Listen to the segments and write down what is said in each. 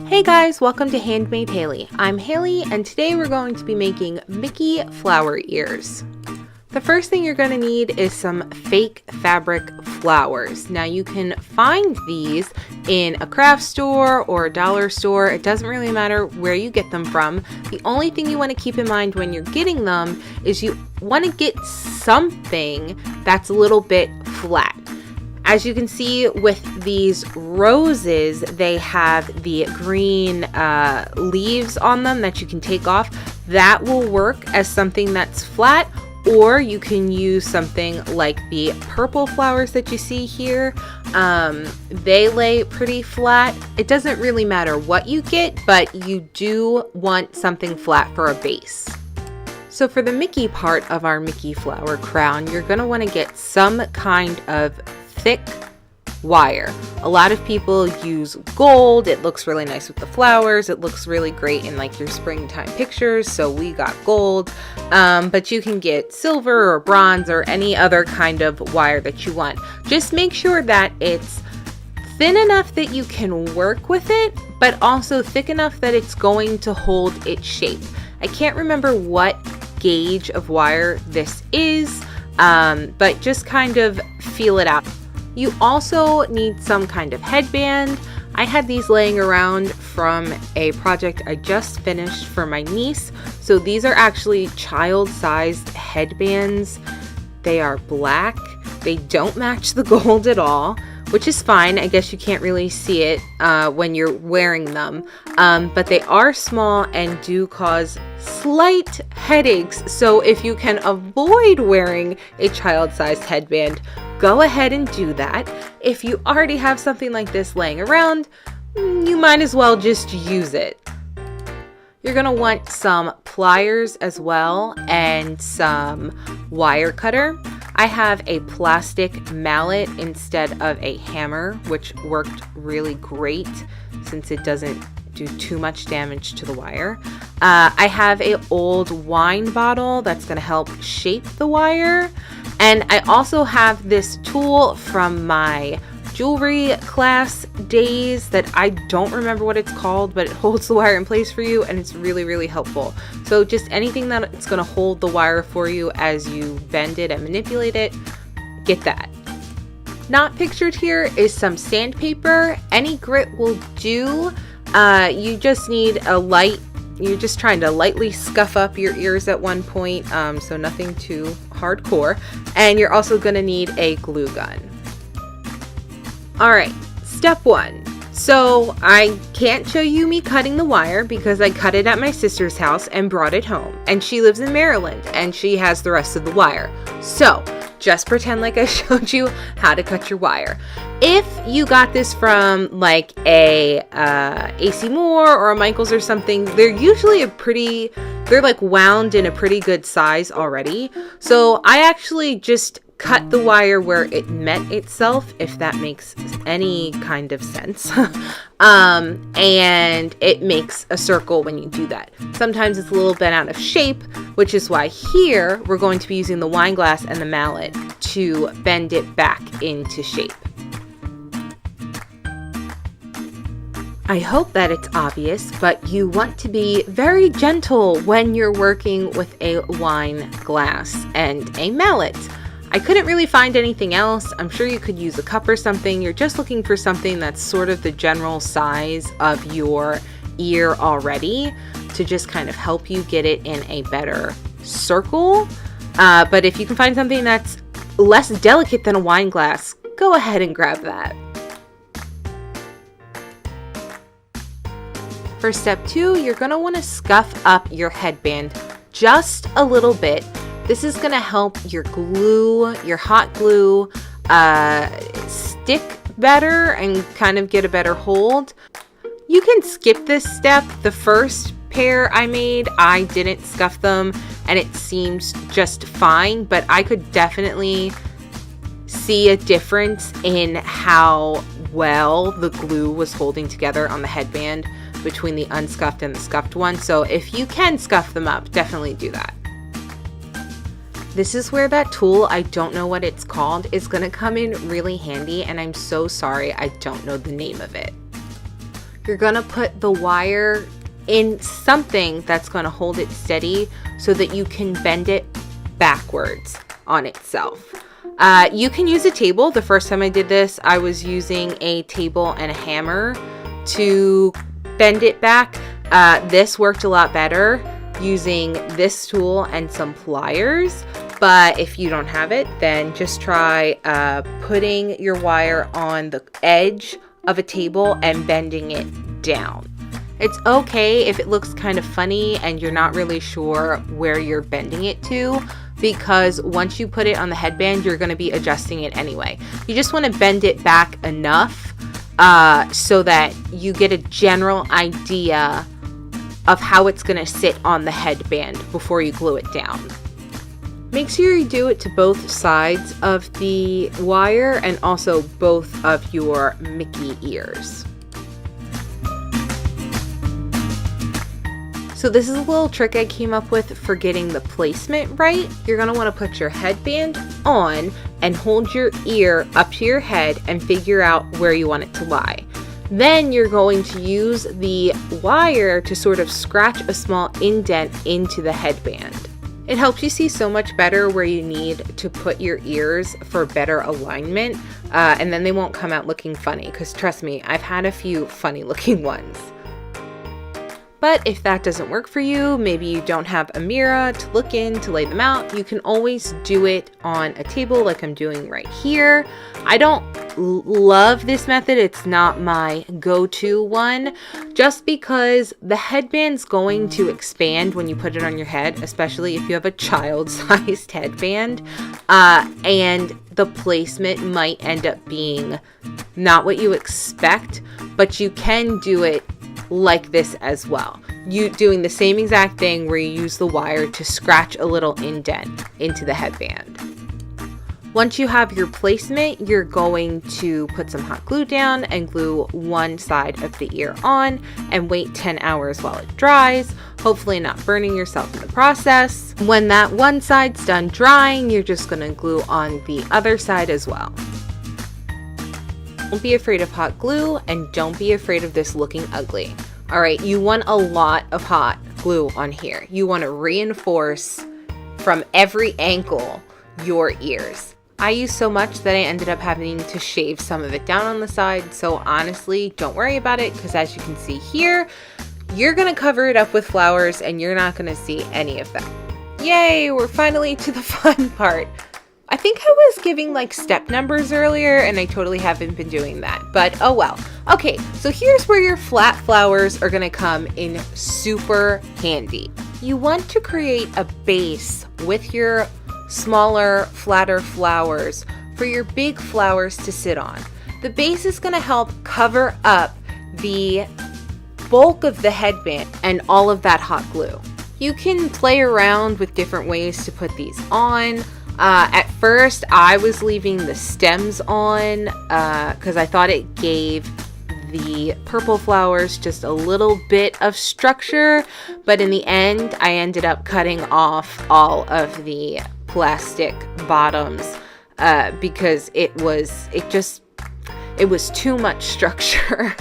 Hey guys, welcome to Handmade Haley. I'm Haley and today we're going to be making Mickey flower ears. The first thing you're going to need is some fake fabric flowers. Now you can find these in a craft store or a dollar store. It doesn't really matter where you get them from. The only thing you want to keep in mind when you're getting them is you want to get something that's a little bit flat. As you can see with these roses, they have the green leaves on them that you can take off. That will work as something that's flat, or you can use something like the purple flowers that you see here. They lay pretty flat. It doesn't really matter what you get, but you do want something flat for a base. So for the Mickey part of our Mickey flower crown, you're going to want to get some kind of thick wire. A lot of people use gold. It looks really nice with the flowers. It looks really great in like your springtime pictures. So we got gold, but you can get silver or bronze or any other kind of wire that you want. Just make sure that it's thin enough that you can work with it, but also thick enough that it's going to hold its shape. I can't remember what gauge of wire this is, but just kind of feel it out. You also need some kind of headband. I had these laying around from a project I just finished for my niece. So these are actually child-sized headbands. They are black. They don't match the gold at all, which is fine. I guess you can't really see it when you're wearing them. But they are small and do cause slight headaches. So if you can avoid wearing a child-sized headband, go ahead and do that. If you already have something like this laying around, you might as well just use it. You're gonna want some pliers as well and some wire cutter. I have a plastic mallet instead of a hammer, which worked really great since it doesn't do too much damage to the wire. I have an old wine bottle that's gonna help shape the wire. And I also have this tool from my jewelry class days that I don't remember what it's called, but it holds the wire in place for you and it's really, really helpful. So just anything that it's going to hold the wire for you as you bend it and manipulate it, get that. Not pictured here is some sandpaper. Any grit will do. You just need a light. You're just trying to lightly scuff up your ears at one point, so nothing too hardcore. And you're also going to need a glue gun. All right, step one. So I can't show you me cutting the wire because I cut it at my sister's house and brought it home. And she lives in Maryland and she has the rest of the wire. So just pretend like I showed you how to cut your wire. If you got this from like a AC Moore or a Michaels or something, they're usually they're like wound in a pretty good size already. So I actually just cut the wire where it met itself, if that makes any kind of sense. And it makes a circle when you do that. Sometimes it's a little bit out of shape, which is why here we're going to be using the wine glass and the mallet to bend it back into shape. I hope that it's obvious, but you want to be very gentle when you're working with a wine glass and a mallet. I couldn't really find anything else. I'm sure you could use a cup or something. You're just looking for something that's sort of the general size of your ear already to just kind of help you get it in a better circle. But if you can find something that's less delicate than a wine glass, go ahead and grab that. For step 2, you're going to want to scuff up your headband just a little bit. This is going to help your glue, your hot glue, stick better and kind of get a better hold. You can skip this step. The first pair I made, I didn't scuff them and it seems just fine, but I could definitely see a difference in how well the glue was holding together on the headband between the unscuffed and the scuffed one. So if you can scuff them up, definitely do that. This is where that tool, I don't know what it's called, is going to come in really handy, and I'm so sorry I don't know the name of it. you're gonna put the wire in something that's gonna hold it steady so that you can bend it backwards on itself. You can use a table. The first time I did this, I was using a table and a hammer to bend it back. This worked a lot better using this tool and some pliers. But if you don't have it, then just try putting your wire on the edge of a table and bending it down. It's okay if it looks kind of funny and you're not really sure where you're bending it to, because once you put it on the headband, you're going to be adjusting it anyway. You just want to bend it back enough so that you get a general idea of how it's going to sit on the headband before you glue it down. Make sure you do it to both sides of the wire and also both of your Mickey ears. So this is a little trick I came up with for getting the placement right. You're going to want to put your headband on and hold your ear up to your head and figure out where you want it to lie. Then you're going to use the wire to sort of scratch a small indent into the headband. It helps you see so much better where you need to put your ears for better alignment, and then they won't come out looking funny, because trust me, I've had a few funny looking ones. But if that doesn't work for you, maybe you don't have a mirror to look in to lay them out, you can always do it on a table like I'm doing right here. I don't love this method. It's not my go-to one, just because the headband's going to expand when you put it on your head, especially if you have a child-sized headband, and the placement might end up being not what you expect, but you can do it like this as well. You doing the same exact thing where you use the wire to scratch a little indent into the headband. Once you have your placement, you're going to put some hot glue down and glue one side of the ear on and wait 10 hours while it dries, hopefully not burning yourself in the process. When that one side's done drying, you're just going to glue on the other side as well. Don't be afraid of hot glue, and don't be afraid of this looking ugly. All right, you want a lot of hot glue on here. You want to reinforce from every angle your ears. I used so much that I ended up having to shave some of it down on the side, so honestly, don't worry about it, because as you can see here, you're going to cover it up with flowers and you're not going to see any of that. Yay, we're finally to the fun part. I think I was giving like step numbers earlier and I totally haven't been doing that, but oh well. Okay, so here's where your flat flowers are gonna come in super handy. You want to create a base with your smaller, flatter flowers for your big flowers to sit on. The base is gonna help cover up the bulk of the headband and all of that hot glue. You can play around with different ways to put these on. At first, I was leaving the stems on because I thought it gave the purple flowers just a little bit of structure, but in the end, I ended up cutting off all of the plastic bottoms because it was too much structure.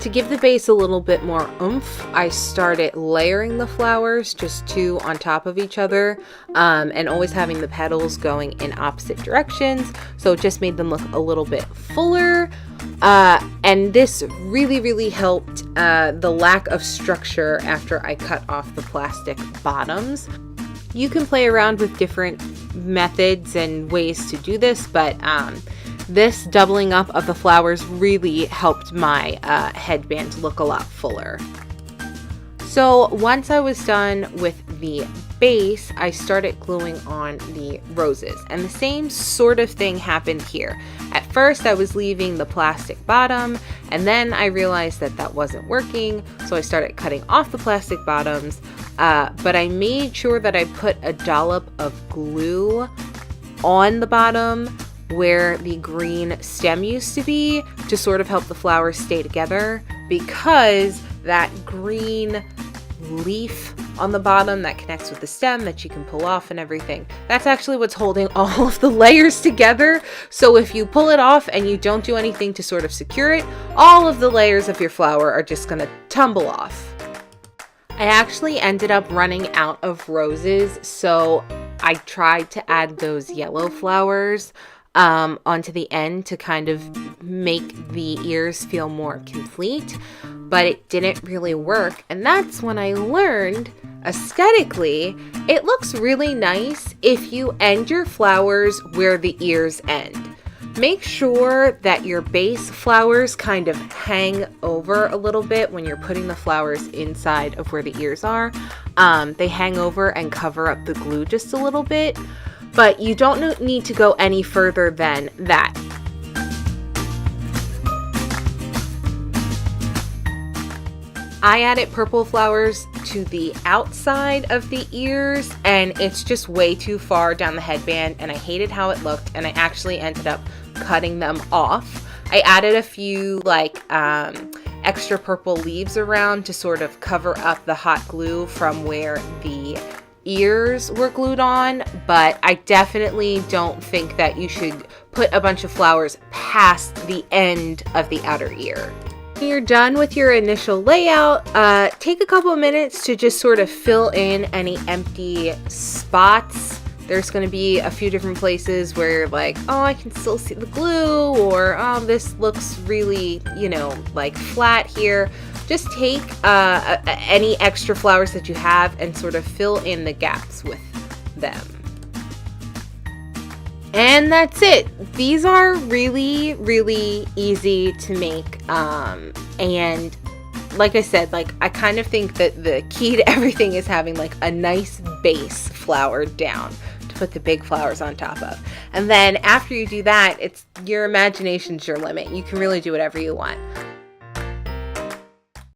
To give the base a little bit more oomph, I started layering the flowers, just two on top of each other, and always having the petals going in opposite directions, so it just made them look a little bit fuller, and this really helped the lack of structure after I cut off the plastic bottoms. You can play around with different methods and ways to do this, but this doubling up of the flowers really helped my headband look a lot fuller. So once I was done with the base, I started gluing on the roses, and the same sort of thing happened here. At first I was leaving the plastic bottom, and then I realized that that wasn't working, so I started cutting off the plastic bottoms, but I made sure that I put a dollop of glue on the bottom where the green stem used to be to sort of help the flowers stay together, because that green leaf on the bottom that connects with the stem that you can pull off and everything. That's actually what's holding all of the layers together. So if you pull it off and you don't do anything to sort of secure it, all of the layers of your flower are just gonna tumble off. I actually ended up running out of roses, so I tried to add those yellow flowers onto the end to kind of make the ears feel more complete, but it didn't really work. And that's when I learned aesthetically it looks really nice if you end your flowers where the ears end. Make sure that your base flowers kind of hang over a little bit when you're putting the flowers inside of where the ears are. They hang over and cover up the glue just a little bit, but you don't need to go any further than that. I added purple flowers to the outside of the ears, and it's just way too far down the headband, and I hated how it looked, and I actually ended up cutting them off. I added a few extra purple leaves around to sort of cover up the hot glue from where the ears were glued on, but I definitely don't think that you should put a bunch of flowers past the end of the outer ear. When you're done with your initial layout, take a couple of minutes to just sort of fill in any empty spots. There's going to be a few different places where you're like, oh, I can still see the glue, or oh, this looks really, like flat here. Just take any extra flowers that you have and sort of fill in the gaps with them. And that's it. These are really, really easy to make. And like I said, I kind of think that the key to everything is having a nice base flower down to put the big flowers on top of. And then after you do that, it's your imagination's your limit. You can really do whatever you want.